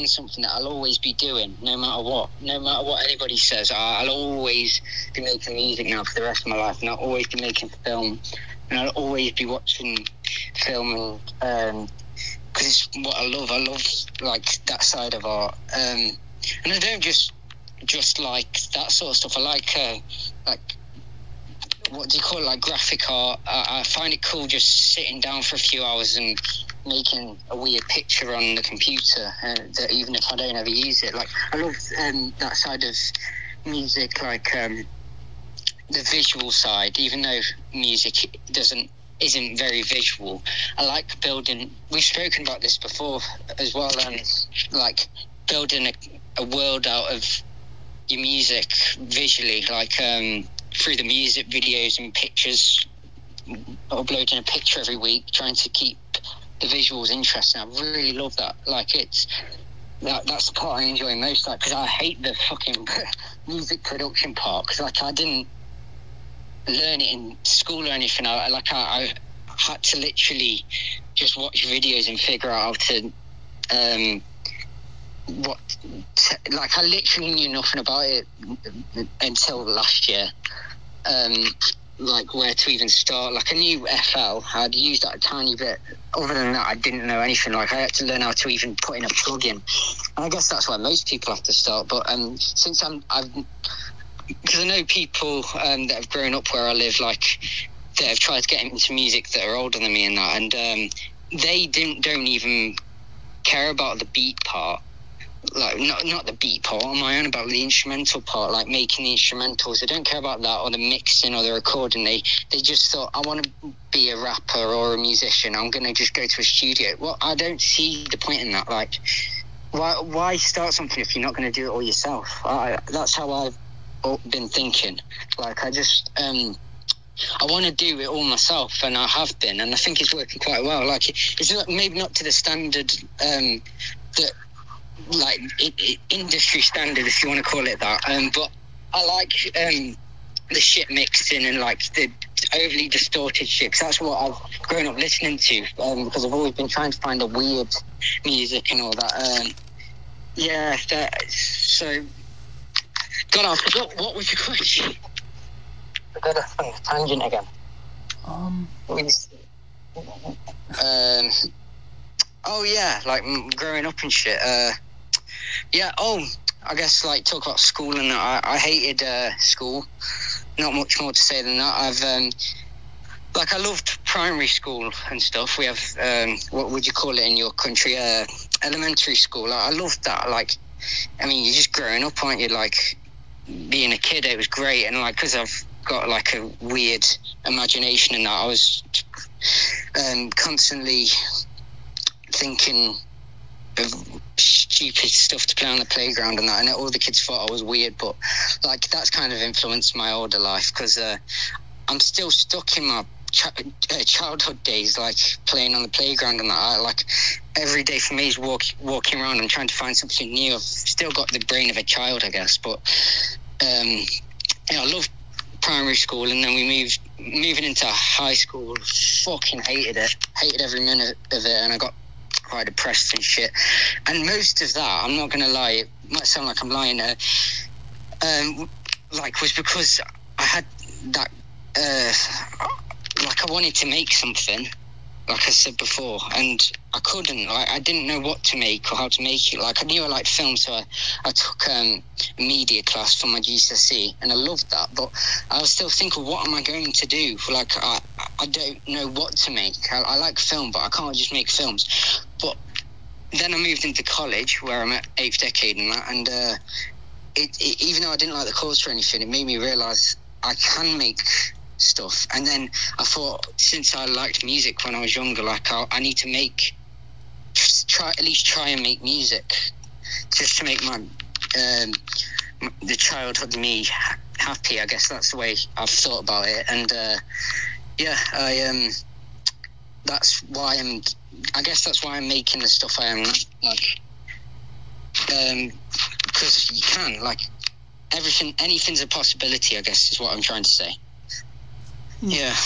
something that I'll always be doing, no matter what anybody says. I'll always be making music now for the rest of my life, and I'll always be making film, and I'll always be watching film, and because it's what I love. I love like that side of art, and I don't just like that sort of stuff. I like what do you call it, like graphic art. I find it cool just sitting down for a few hours and making a weird picture on the computer, that even if I don't ever use it. Like, I love that side of music, like the visual side. Even though music isn't very visual, I like building. We've spoken about this before as well, like building a world out of your music visually, like through the music videos and pictures, uploading a picture every week, trying to keep the visuals interesting. I really love that. Like, that's the part I enjoy most, like, because I hate the fucking music production part, because like I didn't learn it in school or anything. I had to literally just watch videos and figure out how to like, I literally knew nothing about it until last year. Like, where to even start. Like, I knew FL, I'd used that a tiny bit. Other than that, I didn't know anything. Like, I had to learn how to even put in a plug-in, and I guess that's where most people have to start. But since because I know people that have grown up where I live, like, that have tried to get into music that are older than me and that, and they don't even care about the beat part. Like, not the beat part, I'm on about the instrumental part, like making the instrumentals. They don't care about that, or the mixing, or the recording. They just thought, I want to be a rapper or a musician, I'm going to just go to a studio. Well, I don't see the point in that. Like, why start something if you're not going to do it all yourself? That's how I've been thinking. Like, I just I want to do it all myself, and I have been, and I think it's working quite well. Like, it's not, maybe not to the standard that, like, industry standard, if you want to call it that. But I like the shit mixing and like the overly distorted shit. 'Cause that's what I've grown up listening to. Because I've always been trying to find a weird music and all that. Yeah. So, God, I forgot what was your question. I got off on a tangent again. Oh yeah, like growing up and shit. Yeah. Oh, I guess like talk about school and I hated school. Not much more to say than that. I've like I loved primary school and stuff. We have what would you call it in your country? Elementary school. I loved that. Like, I mean, you're just growing up, aren't you? Like being a kid, it was great, and like because I've got like a weird imagination and that, I was constantly thinking of stupid stuff to play on the playground and that, and all the kids thought I was weird, but like that's kind of influenced my older life, because I'm still stuck in my childhood days, like playing on the playground and that. Like every day for me is walking around and trying to find something new. I've still got the brain of a child, I guess, but yeah, I love primary school, and then moving into high school, fucking hated every minute of it, and I got quite depressed and shit. And most of that, I'm not gonna lie, it might sound like I'm lying there, like was because I had that like I wanted to make something, like I said before, and I couldn't. Like, I didn't know what to make or how to make it. Like, I knew I liked film, so I took a media class for my GCSE, and I loved that. But I was still thinking, what am I going to do? Like, I don't know what to make. I like film, but I can't just make films. But then I moved into college, where I'm at 8th decade and that, and it even though I didn't like the course or anything, it made me realise I can make stuff. And then I thought, since I liked music when I was younger, like I need to at least try and make music, just to make my the childhood me happy. I guess that's the way I've thought about it. And yeah, that's why I'm making the stuff I am, like, because you can, like, anything's a possibility, I guess is what I'm trying to say. Yeah.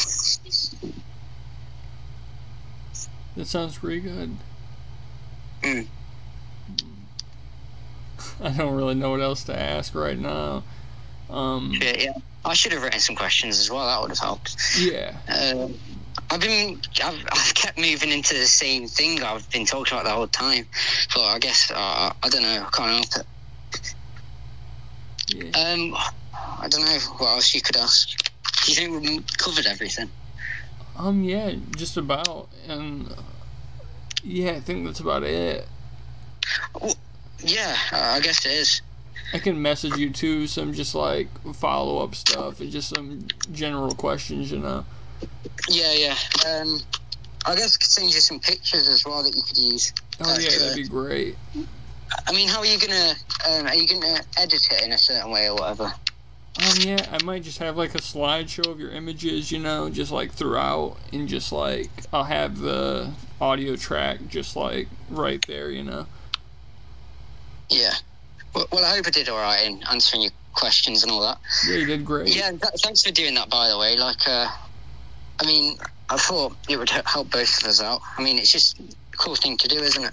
That sounds pretty good. I don't really know what else to ask right now. Yeah. I should have written some questions as well. That would have helped. Yeah. I've kept moving into the same thing I've been talking about the whole time. But I guess I don't know. I can't help it. Yeah. I don't know what else you could ask. Do you think we've covered everything? Yeah, just about. And yeah, I think that's about it. Well, yeah, I guess it is. I can message you too some just like follow-up stuff and just some general questions, you know. Yeah. I guess I could send you some pictures as well that you could use. Oh yeah, that'd be great. I mean, how are you gonna edit it in a certain way or whatever? Yeah, I might just have like a slideshow of your images, you know, just like throughout, and just like I'll have the audio track just like right there, you know. Yeah. Well, I hope I did all right in answering your questions and all that. Yeah, you did great. Yeah, thanks for doing that, by the way. Like, I mean, I thought it would help both of us out. I mean, it's just a cool thing to do, isn't it?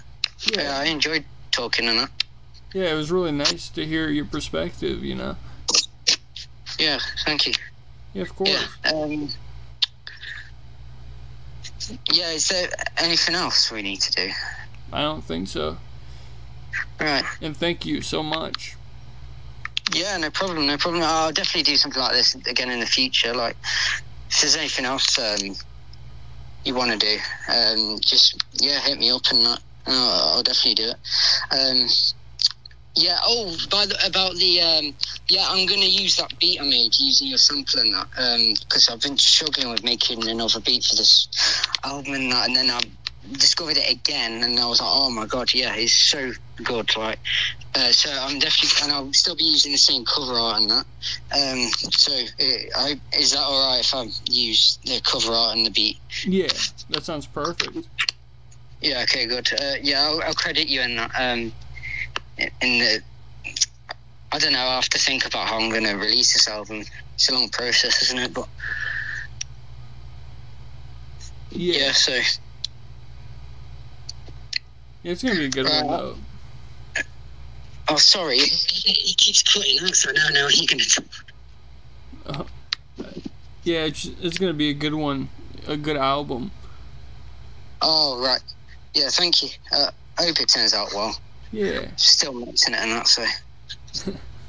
Yeah, I enjoyed talking and that. Yeah, it was really nice to hear your perspective, you know. Yeah, thank you. Yeah, of course. Yeah, is there anything else we need to do? I don't think so. Right. And thank you so much. Yeah, no problem. I'll definitely do something like this again in the future. Like, if there's anything else you want to do, just, hit me up and that. I'll definitely do it. Yeah, I'm going to use that beat I made using your sample and that, because I've been struggling with making another beat for this album and that, and then discovered it again, and I was like, oh my god, yeah, it's so good. Like, so I'm definitely, and I'll still be using the same cover art and that. So is that all right if I use the cover art and the beat? Yeah, that sounds perfect. Yeah. Okay. Good. Yeah, I'll credit you in that. In the, I don't know. I have to think about how I'm going to release this album. It's a long process, isn't it? But yeah. So. Yeah, it's gonna be a good one though. Oh, sorry. He keeps cutting out, so now he can. Yeah, it's gonna be a good one, a good album. Oh right. Yeah, thank you. I hope it turns out well. Yeah. Still mixing it and that. So.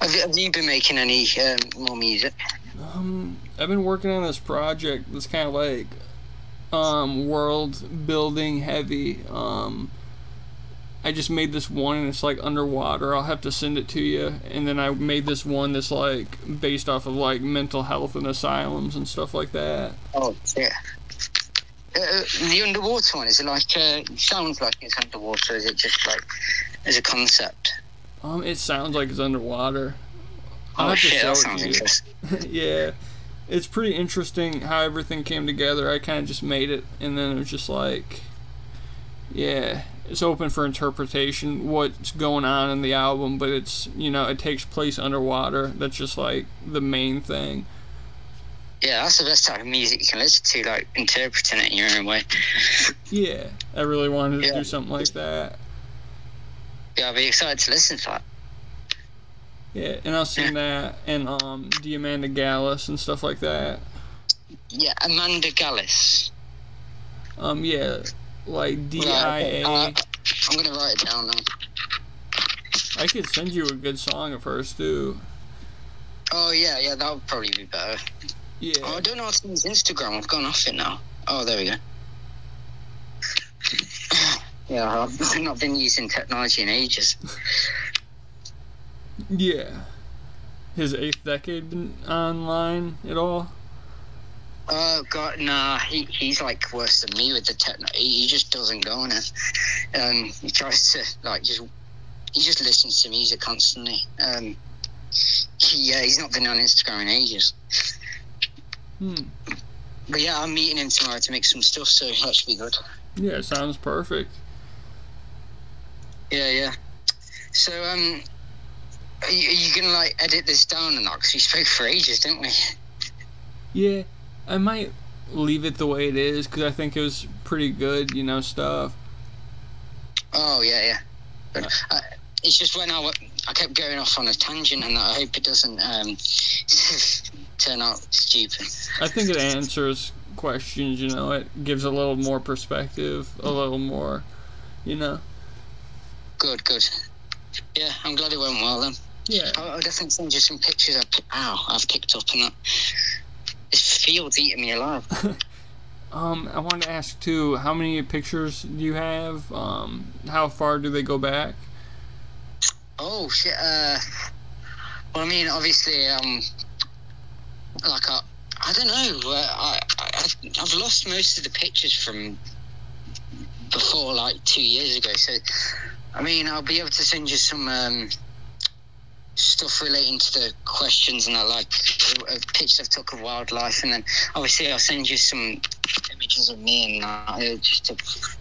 Have you been making any more music? I've been working on this project that's kind of like world building heavy. I just made this one and it's like underwater. I'll have to send it to you. And then I made this one that's like based off of like mental health and asylums and stuff like that. Oh yeah. The underwater one, is it like sounds like it's underwater? Is it just like as a concept? It sounds like it's underwater. Oh shit, that sounds interesting. Yeah, it's pretty interesting how everything came together. I kind of just made it, and then it was just like, yeah, it's open for interpretation what's going on in the album, but it's, you know, it takes place underwater. That's just like the main thing. Yeah, that's the best type of music you can listen to, like interpreting it in your own way. Yeah, I really wanted to do something like that. Yeah, I'll be excited to listen to that. Yeah, and I'll sing that and Diamanda Gallus and stuff like that. Yeah, Amanda Gallus. Yeah, like DIA. I'm gonna write it down now. I could send you a good song of hers too. Oh yeah, that would probably be better. Yeah. Oh, I don't know how to use Instagram. I've gone off it now. Oh, there we go. Yeah, I've not been using technology in ages. Yeah. His 8th decade been online at all? Oh god, nah. He's like worse than me with the techno. He just doesn't go on it. He tries to like he just listens to music constantly. He's not been on Instagram in ages. But yeah, I'm meeting him tomorrow to make some stuff, so that should be good. Yeah, sounds perfect. Yeah. So are you gonna like edit this down or not? Because we spoke for ages, didn't we? Yeah, I might leave it the way it is because I think it was pretty good, you know, stuff. Oh yeah. But it's just when I kept going off on a tangent, and I hope it doesn't turn out stupid. I think it answers questions, you know. It gives a little more perspective, a little more, you know. Good. Yeah, I'm glad it went well then. Yeah. I'll definitely send you some pictures I've picked up and that. This field's eating me alive. I wanted to ask too, how many pictures do you have? How far do they go back? Oh shit. Well, I mean, obviously, like I don't know. I've lost most of the pictures from before, like 2 years ago. So, I mean, I'll be able to send you some stuff relating to the questions and like pictures I've took of wildlife, and then obviously I'll send you some images of me and just to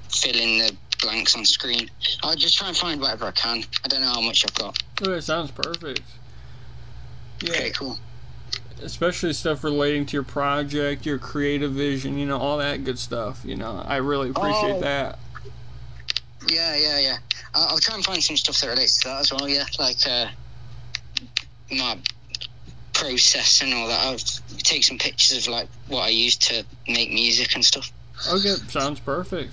fill in the blanks on screen. I'll just try and find whatever I can. I don't know how much I've got. Oh, it sounds perfect. Yeah. Okay, cool. Especially stuff relating to your project, your creative vision, you know, all that good stuff, you know. I really appreciate that. Yeah. I'll try and find some stuff that relates to that as well, yeah. Like my process and all that. I'll take some pictures of like what I use to make music and stuff. Okay, sounds perfect.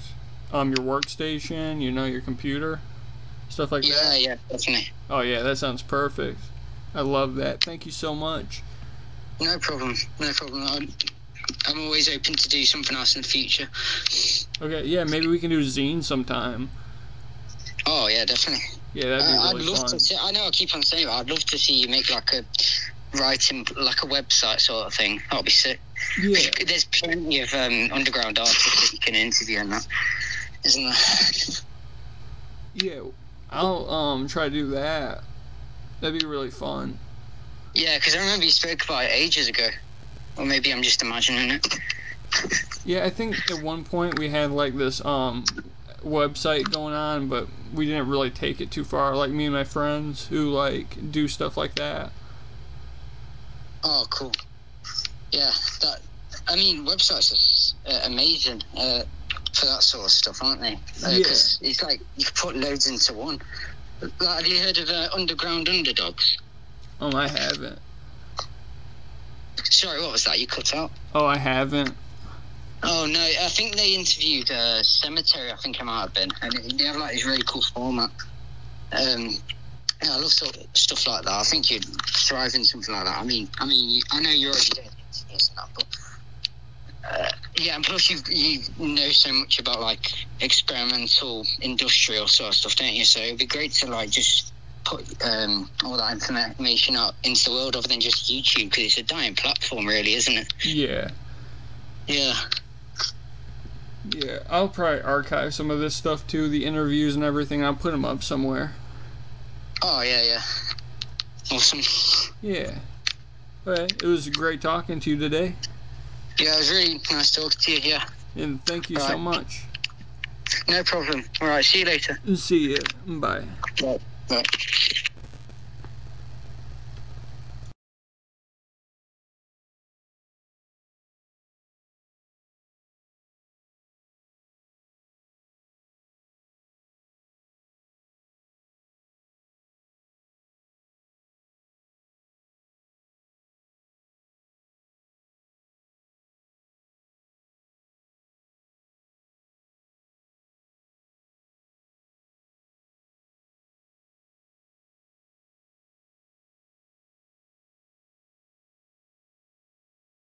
Your workstation, you know, your computer, stuff like that. Yeah, definitely. Oh yeah, that sounds perfect. I love that. Thank you so much. No problem. I'm always open to do something else in the future. Okay, yeah, maybe we can do zine sometime. Oh yeah, definitely. Yeah, that'd be really I'd love fun. to see, I know I keep on saying it, I'd love to see you make like a writing, like a website sort of thing. That would be sick. Yeah. There's plenty of underground artists that you can interview and that. isn't there? Yeah, I'll try to do that. That'd be really fun. Yeah, because I remember you spoke about it ages ago. Or maybe I'm just imagining it. Yeah, I think at one point we had like this website going on, but we didn't really take it too far. Like me and my friends who like do stuff like that. Oh, cool. Yeah, I mean, websites are amazing for that sort of stuff, aren't they? Because it's like you can put loads into one. Like, have you heard of Underground Underdogs? I haven't. Sorry, what was that? You cut out? Oh, I haven't. Oh, no, I think they interviewed Cemetery, I think it might have been. And they have, like, this really cool format. Yeah, I love stuff like that. I think you'd thrive in something like that. I mean, I know you're already doing interviews and that, but... yeah, and plus you know so much about, like, experimental, industrial sort of stuff, don't you? So it'd be great to, like, just put all that information out into the world other than just YouTube, because it's a dying platform, really, isn't it? Yeah. Yeah. Yeah, I'll probably archive some of this stuff too, the interviews and everything. I'll put them up somewhere. Oh, yeah. Awesome. Yeah. Alright, it was great talking to you today. Yeah, it was really nice talking to you, yeah. And thank you so much. No problem. Alright, see you later. See you. Bye. Bye.